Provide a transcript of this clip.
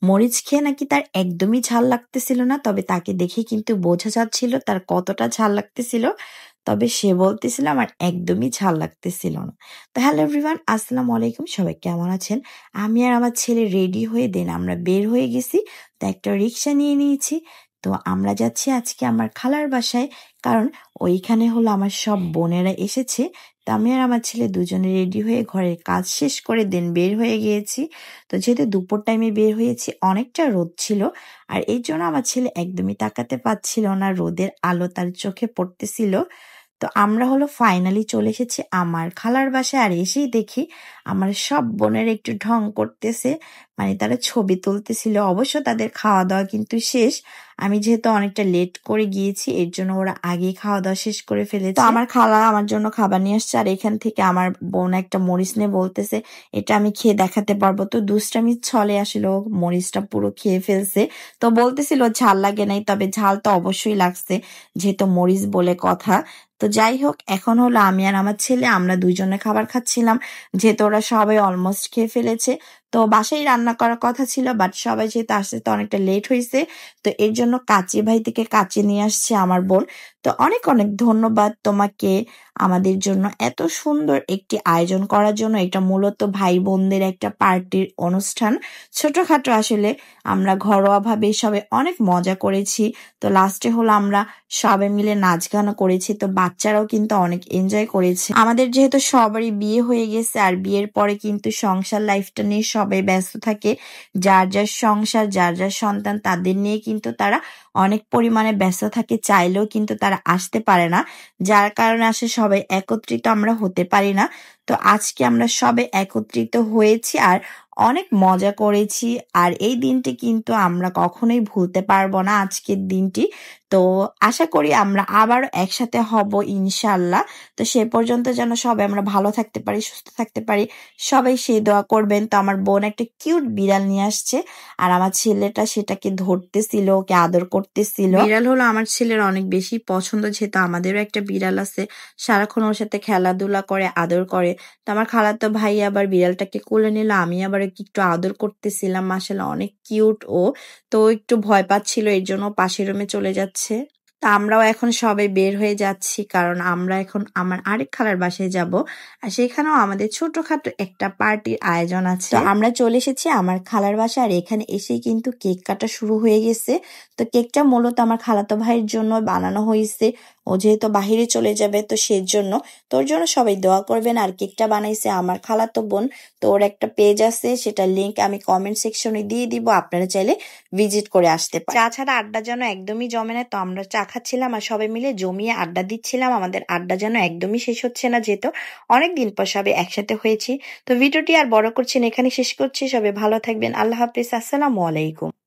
মরিচ খেয়ে নাকি তার একদমই ঝাল লাগতেছিল না, তবে তাকে দেখে কিন্তু বোঝা যাচ্ছিল তার কতটা ঝাল লাগতেছিল। তবে সে বলতেছিল আমার একদমই ঝাল লাগতেছিল না। তো হ্যালো এভরিওয়ান, আসসালামু আলাইকুম, সবাই কেমন আছেন? আমি আর আমার ছেলে রেডি হয়ে দেন আমরা বের হয়ে গেছি। তো একটা রিক্সা নিয়ে নিয়েছি। তো আমরা যাচ্ছি আজকে আমার খালার বাসায়, কারণ ওইখানে হলো আমার সব বোনেরা এসেছে। তো আমি আর আমার ছেলে দুজনে রেডি হয়ে ঘরের কাজ শেষ করে দেন বের হয়ে গিয়েছি। তো যেহেতু দুপুর টাইমে বের হয়েছি, অনেকটা রোদ ছিল, আর এই জন্য আমার ছেলে একদমই তাকাতে পারছিল না, রোদের আলো তার চোখে পড়তেছিল। তো আমরা হলো ফাইনালি চলে এসেছি আমার খালার বাসায়, আর এসেই দেখি আমার সব বোনের একটু ঢং করতেছে, মানে তারা ছবি তুলতেছিল। অবশ্য তাদের খাওয়া দাওয়া কিন্তু শেষ। আমি যেহেতু অনেকটা লেট করে গিয়েছি, এর জন্য ওরা আগেই খাওয়া দাওয়া শেষ করে ফেলেছে। তো আমার খালা আমার জন্য খাবার নিয়ে আসছে, আর এখান থেকে আমার বোন একটা মরিচ নিয়ে বলতেছে এটা আমি খেয়ে দেখাতে পারবো। তো দুষ্টামি ছলে আসলে ও মরিচটা পুরো খেয়ে ফেলছে। তো বলতেছিল ঝাল লাগে নাই, তবে ঝাল তো অবশ্যই লাগছে যেহেতু মরিচ বলে কথা। তো যাই হোক, এখন হলো আমি আর আমার ছেলে আমরা দুইজনে খাবার খাচ্ছিলাম, যেহেতু ওরা সবাই অলমোস্ট খেয়ে ফেলেছে। তো বাসায় রান্না করার কথা ছিল, বাট সবাই যেহেতু আসতে তো অনেকটা লেট হয়েছে, তো এর জন্য কাচি ভাই থেকে কাচি নিয়ে আসছে আমার বোন। তো অনেক অনেক ধন্যবাদ তোমাকে আমাদের জন্য এত সুন্দর একটি আয়োজন করার জন্য। এটা মূলত ভাই বোনদের একটা পার্টির অনুষ্ঠান, ছোটখাটো আসলে। আমরা ঘরোয়াভাবে সবাই অনেক মজা করেছি। তো লাস্টে হলো আমরা সবাই মিলে নাচ গানও করেছি, তো বাচ্চারাও কিন্তু অনেক এনজয় করেছে। আমাদের যেহেতু সবারই বিয়ে হয়ে গেছে, আর বিয়ের পরে কিন্তু সংসার লাইফটা নিয়ে সবাই ব্যস্ত থাকে, যার যার সংসার যার যার সন্তান তাদের নিয়ে কিন্তু তারা অনেক পরিমাণে ব্যস্ত থাকে, চাইলেও কিন্তু তারা আসতে পারে না, যার কারণে আসে সবাই একত্রিত আমরা হতে পারি না। তো আজকে আমরা সবাই একত্রিত হয়েছি আর অনেক মজা করেছি, আর এই দিনটি কিন্তু আমরা কখনোই ভুলতে পারবো না, আজকের দিনটি। তো আশা করি আমরা আবার একসাথে হব ইনশাল্লাহ। তো সে পর্যন্ত যেন সবাই আমরা ভালো থাকতে পারি, সুস্থ থাকতে পারি, সবাই সেই দোয়া করবেন। তো আমার বোন একটা কিউট বিড়াল নিয়ে আসছে, আর আমার ছেলেটা সেটাকে ধরতেছিল, ওকে আদর করতেছিল। বিড়াল হলো আমার ছেলের অনেক বেশি পছন্দ, যেহেতু আমাদেরও একটা বিড়াল আছে, সারাক্ষণ ওর সাথে খেলাধুলা করে, আদর করে। তো আমার খালাতো ভাই আবার বিড়ালটাকে কোলে নিল, আমি আবার ওকে একটু আদর করতেছিলাম। মাশাআল্লাহ অনেক কিউট ও। তো একটু ভয় পাচ্ছিল, এর জন্য পাশের রুমে চলে যাচ্ছে। তা আমরাও এখন সবাই বের হয়ে যাচ্ছি, কারণ আমরা এখন আমার আরেক খালার বাসায় যাব, আর সেখানেও আমাদের ছোটখাটো একটা পার্টির আয়োজন আছে। তো আমরা চলে এসেছি আমার খালার বাসায়, আর এখানে এসেই কিন্তু কেক কাটা শুরু হয়ে গেছে। তো কেকটা মূলত আমার খালাতো ভাইয়ের জন্য বানানো হয়েছে, ও যেহেতু বাহিরে চলে যাবে তো সেজন্য। তোর জন্য সবাই দোয়া করবেন। আর কেকটা বানাইছে আমার খালাতো বোন। তো ওর একটা পেজ আছে, সেটা লিংক আমি কমেন্ট সেকশনে দিয়ে দিব, আপনারা চাইলে ভিজিট করে আসতে পারেন। চা ছাড়া আড্ডা যেন একদমই জমে না, তো আমরা চা খাচ্ছিলাম আর সবাই মিলে জমিয়ে আড্ডা দিচ্ছিলাম। আমাদের আড্ডা যেন একদমই শেষ হচ্ছে না, যেহেতু অনেকদিন পর সবাই একসাথে হয়েছি। তো ভিডিওটি আর বড় করছি না, এখানে শেষ করছি। সবাই ভালো থাকবেন, আল্লাহ হাফিজ, আসসালামু আলাইকুম।